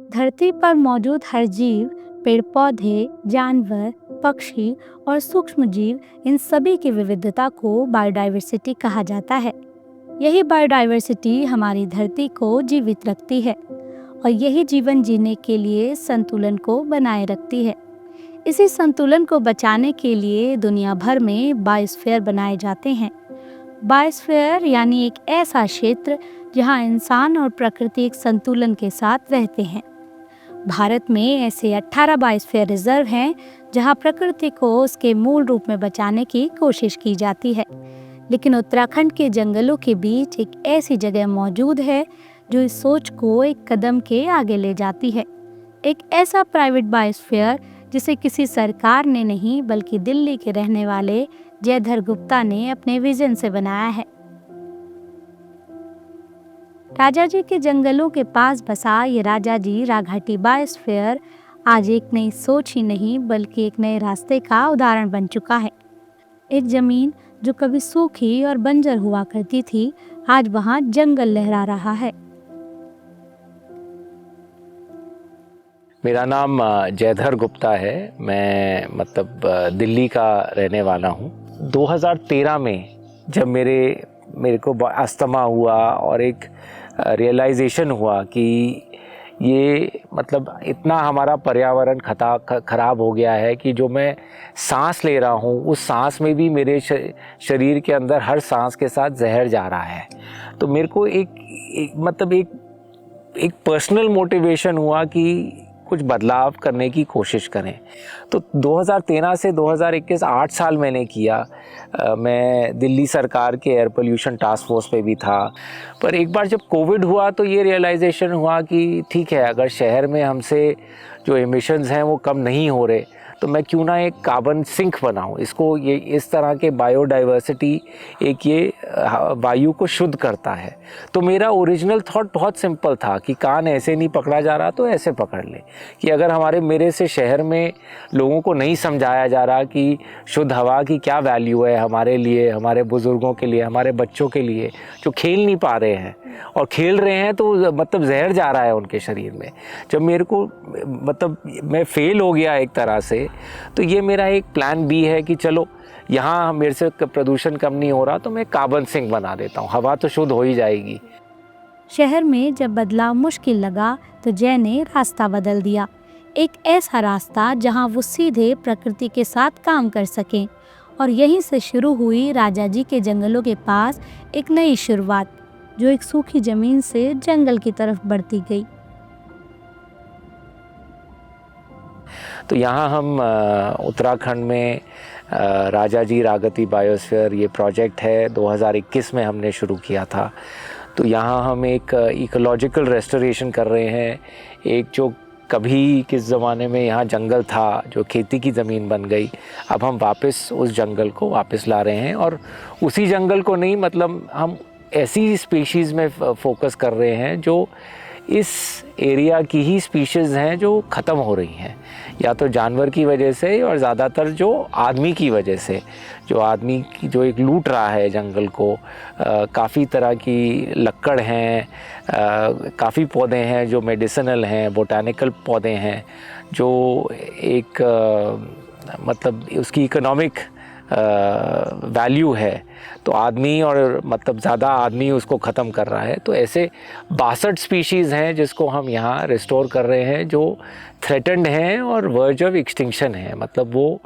धरती पर मौजूद हर जीव, पेड़ पौधे, जानवर, पक्षी और सूक्ष्म जीव, इन सभी की विविधता को बायोडायवर्सिटी कहा जाता है। यही बायोडायवर्सिटी हमारी धरती को जीवित रखती है और यही जीवन जीने के लिए संतुलन को बनाए रखती है। इसी संतुलन को बचाने के लिए दुनिया भर में बायोस्फीयर बनाए जाते हैं। बायोस्फीयर यानी एक ऐसा क्षेत्र जहां इंसान और प्रकृति एक संतुलन के साथ रहते हैं। भारत में ऐसे 18 बायोस्फीयर रिजर्व हैं जहां प्रकृति को उसके मूल रूप में बचाने की कोशिश की जाती है। लेकिन उत्तराखंड के जंगलों के बीच एक ऐसी जगह मौजूद है जो इस सोच को एक कदम के आगे ले जाती है। एक ऐसा प्राइवेट बायोस्फीयर जिसे किसी सरकार ने नहीं बल्कि दिल्ली के रहने वाले जयधर गुप्ता ने अपने विजन से बनाया है। राजाजी के जंगलों के पास बसा ये राजाजी राघाटी बायोस्फीयर आज एक नई सोच ही नहीं बल्कि एक नए रास्ते का उदाहरण बन चुका है। एक जमीन जो कभी सूखी और बंजर हुआ करती थी, आज वहां जंगल लहरा रहा है। मेरा नाम जयधर गुप्ता है। मैं दिल्ली का रहने वाला हूँ। 2013 में जब मेरे को अस्थमा हुआ और एक रियलाइजेशन हुआ कि ये इतना हमारा पर्यावरण खराब हो गया है कि जो मैं सांस ले रहा हूँ उस सांस में भी मेरे शरीर के अंदर हर सांस के साथ जहर जा रहा है। तो मेरे को एक पर्सनल मोटिवेशन हुआ कि कुछ बदलाव करने की कोशिश करें। तो 2013 से 2021 8 साल मैंने किया। मैं दिल्ली सरकार के एयर पोल्यूशन टास्क फोर्स पे भी था। पर एक बार जब कोविड हुआ तो ये रियलाइजेशन हुआ कि ठीक है, अगर शहर में हमसे जो एमिशंस हैं वो कम नहीं हो रहे तो मैं क्यों ना एक कार्बन सिंक बनाऊं। ये इस तरह के बायोडाइवर्सिटी एक ये वायु को शुद्ध करता है। तो मेरा ओरिजिनल थॉट बहुत सिंपल था कि कान ऐसे नहीं पकड़ा जा रहा तो ऐसे पकड़ ले, कि अगर मेरे से शहर में लोगों को नहीं समझाया जा रहा कि शुद्ध हवा की क्या वैल्यू है हमारे लिए, हमारे बुज़ुर्गों के लिए, हमारे बच्चों के लिए जो खेल नहीं पा रहे हैं और खेल रहे हैं तो जहर जा रहा है उनके शरीर में। जब मेरे को मैं फेल हो गया एक तरह से, तो ये मेरा एक प्लान बी है कि चलो यहाँ मेरे से प्रदूषण कम नहीं हो रहा तो मैं कार्बन सिंक बना देता हूँ, हवा तो शुद्ध हो ही जाएगी। शहर में जब बदलाव मुश्किल लगा तो जय ने रास्ता बदल दिया। एक ऐसा रास्ता जहाँ वो सीधे प्रकृति के साथ काम कर सकें। और यहीं से शुरू हुई राजाजी के जंगलों के पास एक नई शुरुआत, जो एक सूखी जमीन से जंगल की तरफ बढ़ती गई। तो यहाँ हम उत्तराखंड में राजाजी राघाटी बायोस्फीयर ये प्रोजेक्ट है 2021 में हमने शुरू किया था। तो यहाँ हम एक इकोलॉजिकल रेस्टोरेशन कर रहे हैं। एक जो कभी किस ज़माने में यहाँ जंगल था, जो खेती की ज़मीन बन गई, अब हम वापस उस जंगल को वापस ला रहे हैं। और उसी जंगल को नहीं, हम ऐसी स्पीशीज़ में फोकस कर रहे हैं जो इस एरिया की ही स्पीशीज़ हैं जो ख़त्म हो रही हैं, या तो जानवर की वजह से और ज़्यादातर जो आदमी की वजह से, जो आदमी की जो एक लूट रहा है जंगल को। काफ़ी तरह की लक्कड़ हैं, काफ़ी पौधे हैं जो मेडिसिनल हैं, बोटानिकल पौधे हैं जो एक उसकी इकोनॉमिक वैल्यू है। तो आदमी और ज़्यादा आदमी उसको ख़त्म कर रहा है। तो ऐसे 62 स्पीशीज़ हैं जिसको हम यहाँ रिस्टोर कर रहे हैं, जो थ्रेटेंड हैं और वर्ज ऑफ एक्सटिंक्शन है। वो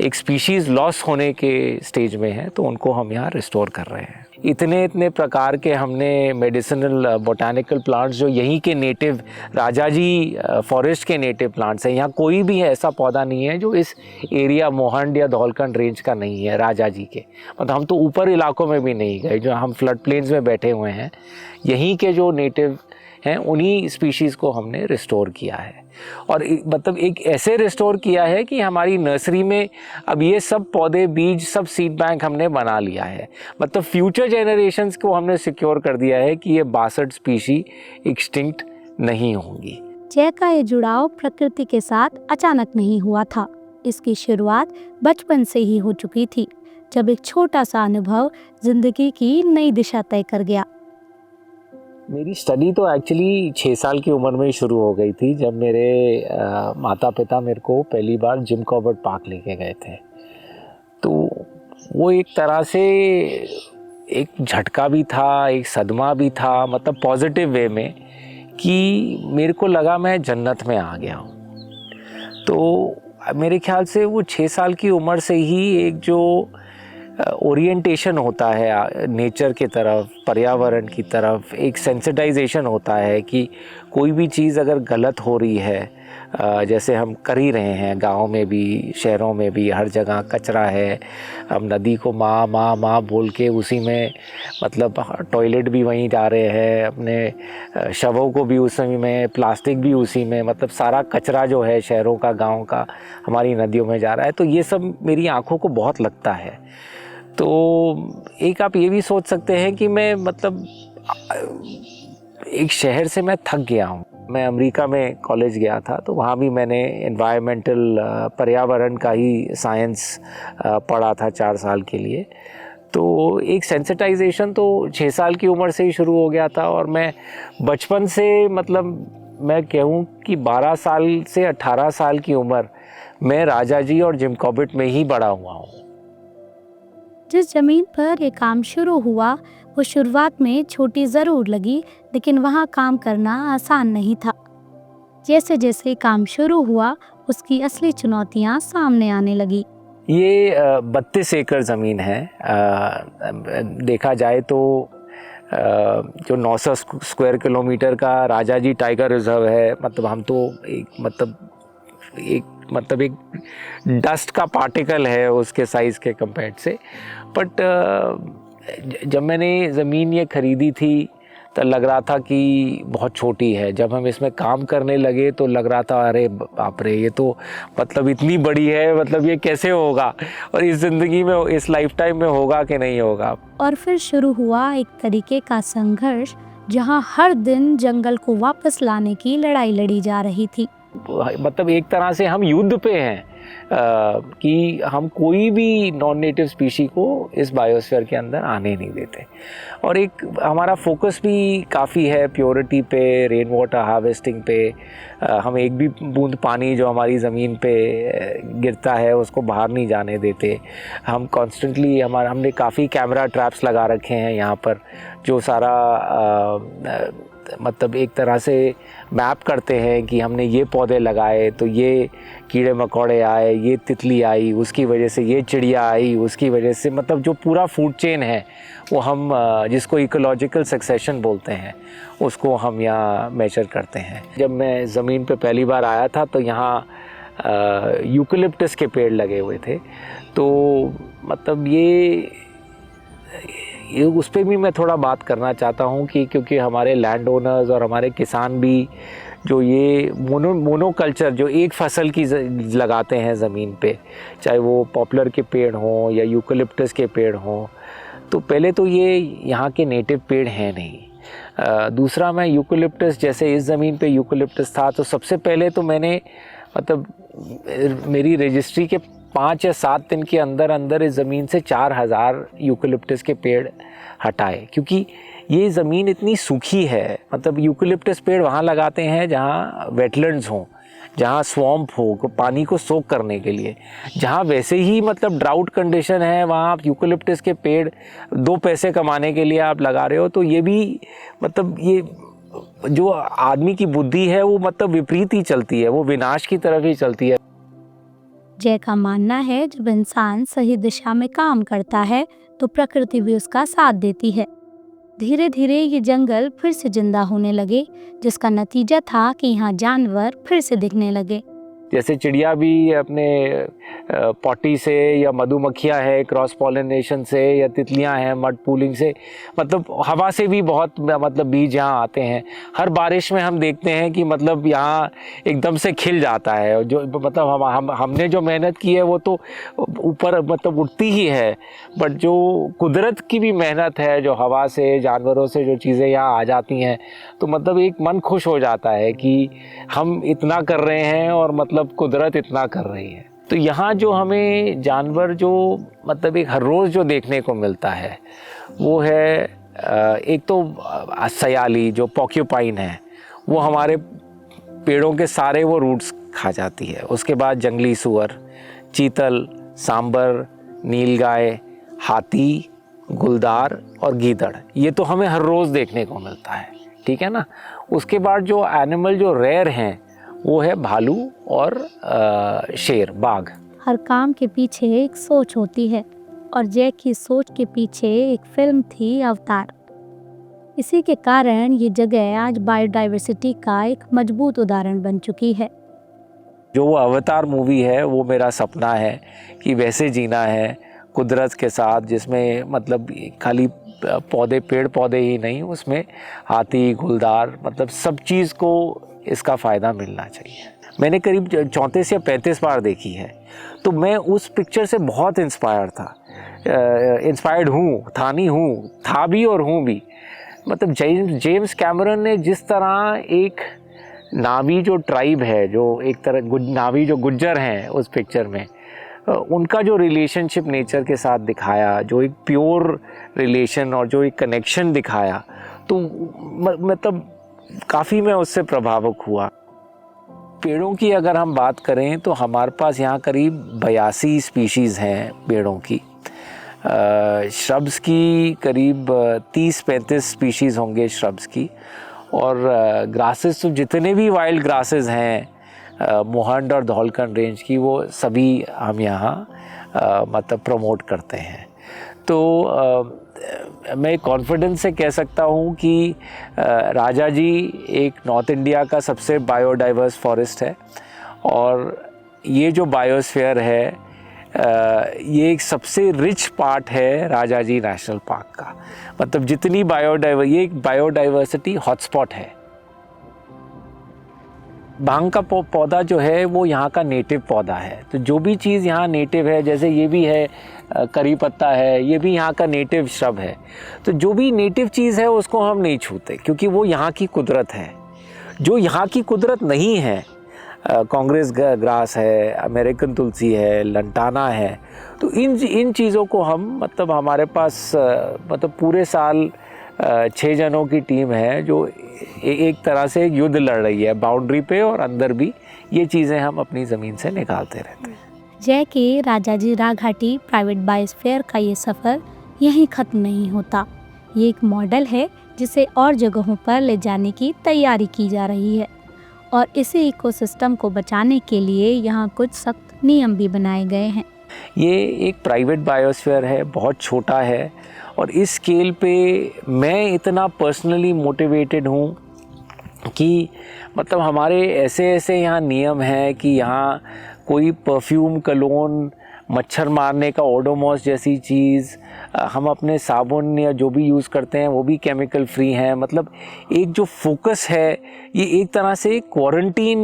एक स्पीशीज़ लॉस होने के स्टेज में है, तो उनको हम यहाँ रिस्टोर कर रहे हैं। इतने प्रकार के हमने मेडिसिनल बोटानिकल प्लांट्स जो यहीं के नेटिव राजाजी फॉरेस्ट के नेटिव प्लांट्स हैं। यहाँ कोई भी ऐसा पौधा नहीं है जो इस एरिया मोहंड या धौलखंड रेंज का नहीं है राजाजी के। हम तो ऊपर इलाकों में भी नहीं गए, जो हम फ्लड प्लेन्स में बैठे हुए हैं, यहीं के जो नेटिव हैं उन्हीं स्पीशीज़ को हमने रिस्टोर किया है। और एक ऐसे रिस्टोर किया है कि हमारी नर्सरी में अब ये सब पौधे, बीज, सब सीड बैंक हमने बना लिया है। फ्यूचर जनरेशन्स को हमने सिक्योर कर दिया है कि ये 62 स्पीशी एक्सटिंक्ट नहीं होंगी। जय का ये जुड़ाव प्रकृति के साथ अचानक नहीं हुआ था। इसकी शुरुआत बचपन से ही हो चुकी थी, जब एक छोटा सा अनुभव जिंदगी की नई दिशा तय कर गया। मेरी स्टडी तो एक्चुअली 6 साल की उम्र में ही शुरू हो गई थी, जब मेरे माता पिता मेरे को पहली बार जिम कॉर्बेट पार्क लेके गए थे। तो वो एक तरह से एक झटका भी था, एक सदमा भी था, मतलब पॉजिटिव वे में, कि मेरे को लगा मैं जन्नत में आ गया हूँ। तो मेरे ख्याल से वो 6 साल की उम्र से ही एक जो ओरिएंटेशन होता है नेचर की तरफ, पर्यावरण की तरफ, एक सेंसिटाइजेशन होता है कि कोई भी चीज़ अगर गलत हो रही है, जैसे हम कर ही रहे हैं, गाँव में भी, शहरों में भी, हर जगह कचरा है, हम नदी को माँ माँ माँ बोल के उसी में, मतलब टॉयलेट भी वहीं जा रहे हैं, अपने शवों को भी उसी में, प्लास्टिक भी उसी में, मतलब सारा कचरा जो है शहरों का, गाँव का, हमारी नदियों में जा रहा है। तो ये सब मेरी आँखों को बहुत लगता है। तो एक आप ये भी सोच सकते हैं कि मैं, मतलब एक शहर से मैं थक गया हूँ। मैं अमेरिका में कॉलेज गया था, तो वहाँ भी मैंने एनवायरमेंटल, पर्यावरण का ही साइंस पढ़ा था 4 साल के लिए। तो एक सेंसिटाइजेशन तो 6 साल की उम्र से ही शुरू हो गया था, और मैं बचपन से, मतलब मैं कहूँ कि 12 साल से 18 साल की उम्र मैं राजा जी और जिम कॉर्बेट में ही बड़ा हुआ हूँ। जिस जमीन पर ये काम शुरू हुआ वो शुरुआत में छोटी ज़रूर लगी, लेकिन वहाँ काम करना आसान नहीं था। जैसे जैसे काम शुरू हुआ उसकी असली चुनौतियाँ सामने आने लगी। ये 32 एकड़ ज़मीन है। देखा जाए तो जो 900 स्क्वायर किलोमीटर का राजा जी टाइगर रिजर्व है, मतलब हम तो एक डस्ट का पार्टिकल है उसके साइज़ के कंपेयर से। बट जब मैंने ज़मीन ये ख़रीदी थी तो लग रहा था कि बहुत छोटी है। जब हम इसमें काम करने लगे तो लग रहा था अरे बाप रे, ये तो मतलब इतनी बड़ी है, मतलब ये कैसे होगा, और इस ज़िंदगी में, इस लाइफ टाइम में होगा कि नहीं होगा। और फिर शुरू हुआ एक तरीके का संघर्ष, जहां हर दिन जंगल को वापस लाने की लड़ाई लड़ी जा रही थी। मतलब एक तरह से हम युद्ध पे हैं कि हम कोई भी नॉन नेटिव स्पीशी को इस बायोस्फीयर के अंदर आने नहीं देते। और एक हमारा फोकस भी काफ़ी है प्योरिटी पे, रेन वाटर हार्वेस्टिंग पे। हम एक भी बूंद पानी जो हमारी ज़मीन पे गिरता है उसको बाहर नहीं जाने देते। हम कॉन्स्टेंटली, हमने काफ़ी कैमरा ट्रैप्स लगा रखे हैं यहाँ पर, जो सारा मतलब एक तरह से मैप करते हैं कि हमने ये पौधे लगाए तो ये कीड़े मकोड़े आए, ये तितली आई, उसकी वजह से ये चिड़िया आई, उसकी वजह से, मतलब जो पूरा फूड चेन है वो हम, जिसको इकोलॉजिकल सक्सेशन बोलते हैं, उसको हम यहाँ मेजर करते हैं। जब मैं ज़मीन पे पहली बार आया था तो यहाँ यूकलिप्टस के पेड़ लगे हुए थे। तो मतलब ये उस पर भी मैं थोड़ा बात करना चाहता हूँ कि क्योंकि हमारे लैंड ओनर्स और हमारे किसान भी जो ये मोनोकल्चर, जो एक फसल की लगाते हैं ज़मीन पे, चाहे वो पॉपुलर के पेड़ हों या यूकलिप्टस के पेड़ हों, तो पहले तो ये यहाँ के नेटिव पेड़ हैं नहीं। दूसरा, मैं यूकलिप्टस, जैसे इस ज़मीन पे यूकलिप्टस था तो सबसे पहले तो मैंने, मतलब मेरी रजिस्ट्री के 5 या 7 दिन के अंदर अंदर इस ज़मीन से 4000 यूकलिप्टस के पेड़ हटाए, क्योंकि ये ज़मीन इतनी सूखी है। मतलब यूकलिप्टस पेड़ वहाँ लगाते हैं जहाँ वेटलैंड्स हों, जहाँ स्वैम्प हो, पानी को सोक करने के लिए। जहाँ वैसे ही मतलब ड्राउट कंडीशन है, वहाँ आप यूकलिप्टस के पेड़ 2 पैसे कमाने के लिए आप लगा रहे हो। तो ये भी, मतलब ये जो आदमी की बुद्धि है वो मतलब विपरीत ही चलती है, वो विनाश की तरफ ही चलती है। जय का मानना है जब इंसान सही दिशा में काम करता है तो प्रकृति भी उसका साथ देती है। धीरे धीरे ये जंगल फिर से जिंदा होने लगे, जिसका नतीजा था कि यहाँ जानवर फिर से दिखने लगे। जैसे चिड़िया भी अपने पॉटी से, या मधुमक्खियाँ है क्रॉस पॉलिनेशन से, या तितलियाँ हैं मड पूलिंग से, मतलब हवा से भी बहुत, मतलब बीज यहाँ आते हैं। हर बारिश में हम देखते हैं कि मतलब यहाँ एकदम से खिल जाता है। जो मतलब हमने जो मेहनत की है वो तो ऊपर मतलब उठती ही है, बट जो कुदरत की भी मेहनत है, जो हवा से, जानवरों से जो चीज़ें यहाँ आ जाती हैं, तो मतलब एक मन खुश हो जाता है कि हम इतना कर रहे हैं और मतलब कुदरत इतना कर रही है। तो यहाँ जो हमें जानवर जो मतलब एक हर रोज़ जो देखने को मिलता है वो है एक तो सयाली जो पोर्क्यूपाइन है वो हमारे पेड़ों के सारे वो रूट्स खा जाती है। उसके बाद जंगली सूअर, चीतल, सांबर, नीलगाय, हाथी, गुलदार और गीदड़, ये तो हमें हर रोज़ देखने को मिलता है, ठीक है ना। उसके बाद जो एनिमल जो रेयर हैं वो है भालू और शेर, बाघ। हर काम के पीछे एक सोच होती है और जय की सोच के पीछे एक फिल्म थी अवतार। इसी के कारण ये जगह आज बायोडाइवर्सिटी का एक मजबूत उदाहरण बन चुकी है। जो वो अवतार मूवी है वो मेरा सपना है कि वैसे जीना है कुदरत के साथ, जिसमें मतलब खाली पौधे, पेड़ पौधे ही नहीं, उसमें हाथी, गुलदार, मतलब सब चीज़ को इसका फ़ायदा मिलना चाहिए। मैंने करीब 34 या 35 बार देखी है, तो मैं उस पिक्चर से बहुत इंस्पायर्ड हूँ, था भी और हूँ भी। मतलब जेम्स कैमरन ने जिस तरह एक नावी जो ट्राइब है, जो एक तरह नावी जो गुज्जर हैं उस पिक्चर में, उनका जो रिलेशनशिप नेचर के साथ दिखाया, जो एक प्योर रिलेशन और जो एक कनेक्शन दिखाया, तो मतलब काफ़ी मैं उससे प्रभावित हुआ। पेड़ों की अगर हम बात करें तो हमारे पास यहाँ करीब 82 स्पीशीज़ हैं पेड़ों की। श्रब्स की करीब 30-35 स्पीशीज़ होंगे श्रब्स की, और ग्रासेस तो जितने भी वाइल्ड ग्रासेस हैं मोहंड और धौलकन रेंज की, वो सभी हम यहाँ मतलब प्रमोट करते हैं। तो मैं कॉन्फिडेंस से कह सकता हूँ कि राजा जी एक नॉर्थ इंडिया का सबसे बायोडाइवर्स फॉरेस्ट है, और ये जो बायोस्फीयर है ये एक सबसे रिच पार्ट है राजा जी नेशनल पार्क का। मतलब जितनी ये एक बायोडाइवर्सिटी हॉटस्पॉट है। भांग का पौधा जो है वो यहाँ का नेटिव पौधा है, तो जो भी चीज़ यहाँ नेटिव है, जैसे ये भी है करी पत्ता है, ये भी यहाँ का नेटिव श्रब है। तो जो भी नेटिव चीज़ है उसको हम नहीं छूते, क्योंकि वो यहाँ की कुदरत है। जो यहाँ की कुदरत नहीं है, कांग्रेस ग्रास है, अमेरिकन तुलसी है, लंटाना है, तो इन चीज़ों को हम मतलब हमारे पास मतलब पूरे साल 6 जनों की टीम है जो एक तरह से एक युद्ध लड़ रही है बाउंड्री पे, और अंदर भी ये चीज़ें हम अपनी ज़मीन से निकालते रहते हैं। जय के राजाजी राग घाटी प्राइवेट बायोस्फीयर का ये सफ़र यहीं ख़त्म नहीं होता। ये एक मॉडल है जिसे और जगहों पर ले जाने की तैयारी की जा रही है, और इसी इकोसिस्टम को बचाने के लिए यहाँ कुछ सख्त नियम भी बनाए गए हैं। ये एक प्राइवेट बायोस्फीयर है, बहुत छोटा है, और इस स्केल पे मैं इतना पर्सनली मोटिवेटेड हूँ कि मतलब हमारे ऐसे यहाँ नियम हैं कि यहाँ कोई परफ्यूम, कलोन, मच्छर मारने का ओडोमॉस जैसी चीज़, हम अपने साबुन या जो भी यूज़ करते हैं वो भी केमिकल फ्री हैं। मतलब एक जो फोकस है, ये एक तरह से क्वारंटीन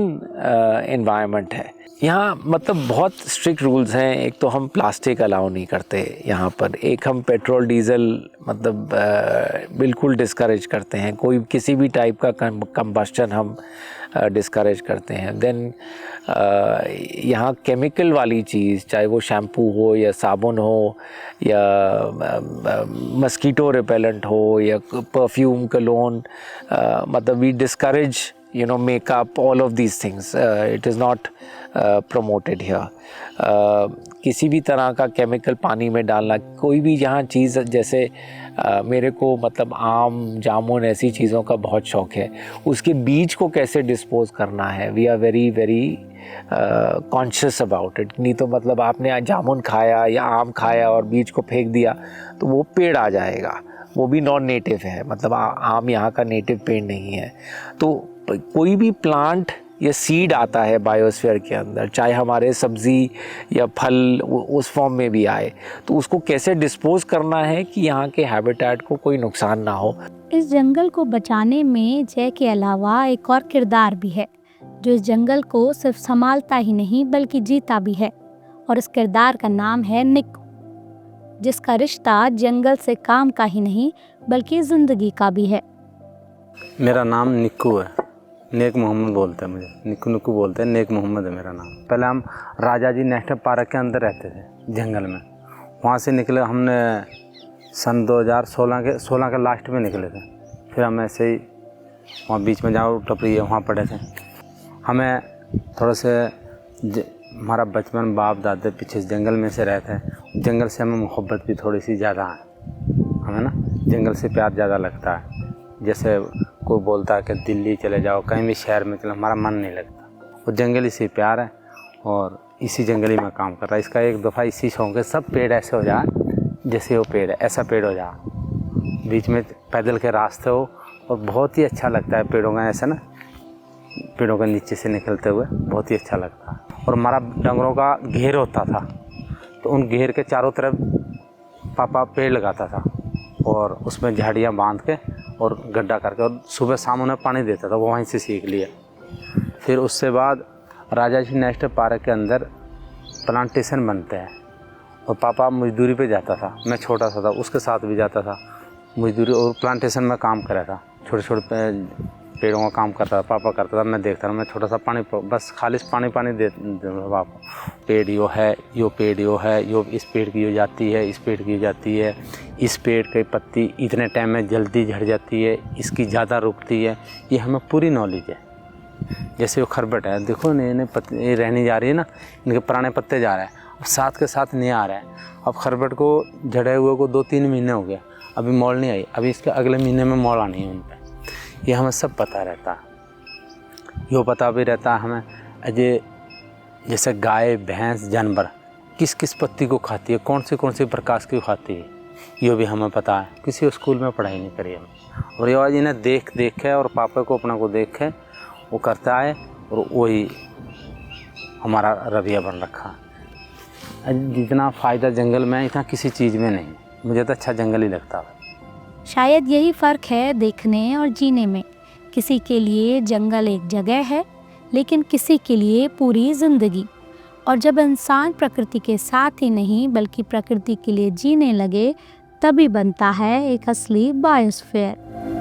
एनवायरनमेंट है यहाँ। मतलब बहुत स्ट्रिक्ट रूल्स हैं। एक तो हम प्लास्टिक अलाउ नहीं करते यहाँ पर, एक हम पेट्रोल डीज़ल मतलब बिल्कुल डिस्करेज करते हैं, कोई किसी भी टाइप का कंबस्टन हम डिस्करेज करते हैं। देन यहाँ केमिकल वाली चीज़, चाहे वो शैम्पू हो या साबुन हो या मस्कीटो रिपेलेंट हो या परफ्यूम, कलोन, मतलब we discourage makeup, all of these things. It is not promoted here. किसी भी तरह का केमिकल पानी में डालना, कोई भी यहाँ चीज़, जैसे मेरे को मतलब आम, जामुन, ऐसी चीज़ों का बहुत शौक़ है, उसके बीज को कैसे डिस्पोज करना है, we are very conscious about it. नहीं तो मतलब आपने जामुन खाया या आम खाया और बीज को फेंक दिया तो वो पेड़ आ जाएगा, वो भी नॉन नेटिव है, मतलब आम यहाँ का नेटिव पेड़ नहीं है। तो कोई भी प्लांट या सीड आता है बायोस्फीयर के अंदर, चाहे हमारे सब्ज़ी या फल उस फॉर्म में भी आए, तो उसको कैसे डिस्पोज करना है कि यहाँ के हैबिटेट को कोई नुकसान ना हो। इस जंगल को बचाने में जय के अलावा एक और किरदार भी है जो इस जंगल को सिर्फ संभालता ही नहीं बल्कि जीता भी है, और इस किरदार का नाम है निक्कू, जिसका रिश्ता जंगल से काम का ही नहीं बल्कि ज़िंदगी का भी है। मेरा नाम निक्कू है, नेक मोहम्मद बोलते हैं मुझे, निक्कू बोलते हैं, नेक मोहम्मद है मेरा नाम। पहले हम राजाजी नेशनल पार्क के अंदर रहते थे जंगल में, वहाँ से निकले हमने सन 2016 के लास्ट में निकले थे। फिर हम ऐसे ही वहाँ बीच में जहाँ टपरी है वहाँ पड़े थे। हमें थोड़ा से हमारा बचपन बाप दादे पीछे जंगल में से रहते हैं, जंगल से हमें मोहब्बत भी थोड़ी सी ज़्यादा है, हमें ना जंगल से प्यार ज़्यादा लगता है। जैसे कोई बोलता है कि दिल्ली चले जाओ, कहीं भी शहर में चलो, हमारा मन नहीं लगता। वो जंगल से प्यार है और इसी जंगली में काम कर रहा है। इसका एक दफ़ा इसी शौक है, सब पेड़ ऐसे हो जाए जैसे वो पेड़ है, ऐसा पेड़ हो जाए, बीच में पैदल के रास्ते हो, और बहुत ही अच्छा लगता है पेड़ों का ऐसा ना, पेड़ों के नीचे से निकलते हुए बहुत ही अच्छा लगता है। और हमारा डंगरों का घेर होता था, तो उन घेर के चारों तरफ पापा पेड़ लगाता था और उसमें झाड़ियाँ बांध के और गड्ढा करके, और सुबह शाम उन्हें पानी देता था। वो वहीं से सीख लिया। फिर उससे बाद राजा जी नेशनल पार्क के अंदर प्लांटेशन बनते हैं, और पापा मजदूरी पे जाता था। मैं छोटा सा था, उसके साथ भी जाता था मजदूरी, और प्लांटेशन में काम करा था। छोटे छोटे पेड़ों का काम करता था, पापा करता था, मैं देखता था। मैं छोटा सा पानी, बस खालिश पानी दे पापा, पेड़ यो है, यो पेड़ यो है, यो इस पेड़ की हो जाती है, इस पेड़ की हो जाती है, इस पेड़ की पत्ती इतने टाइम में जल्दी झड़ जाती है, इसकी ज़्यादा रुकती है। ये हमें पूरी नॉलेज है। जैसे वो खरबट है, देखो नए पत्ते रहने जा रही है ना, इनके पुराने पत्ते जा रहे हैं, अब साथ के साथ नहीं आ रहे हैं। अब खरबट को झड़े हुए को 2-3 महीने हो गए, अभी मोल नहीं आई, अभी इसके अगले महीने में मोल आनी है उन पर। ये हमें सब पता रहता है। यो पता भी रहता है हमें अजय, जैसे गाय भैंस जानवर किस किस पत्ती को खाती है, कौन सी प्रकाश की खाती है, ये भी हमें पता है। किसी स्कूल में पढ़ाई नहीं करी हमने। और ये आज इन्हें देख के और पापा को अपना को देख के वो करता है, और वही हमारा रवैया बन रखा है। जितना फ़ायदा जंगल में है इतना किसी चीज़ में नहीं। मुझे तो अच्छा जंगल ही लगता है। शायद यही फ़र्क है देखने और जीने में। किसी के लिए जंगल एक जगह है, लेकिन किसी के लिए पूरी ज़िंदगी। और जब इंसान प्रकृति के साथ ही नहीं बल्कि प्रकृति के लिए जीने लगे, तभी बनता है एक असली बायोस्फीयर।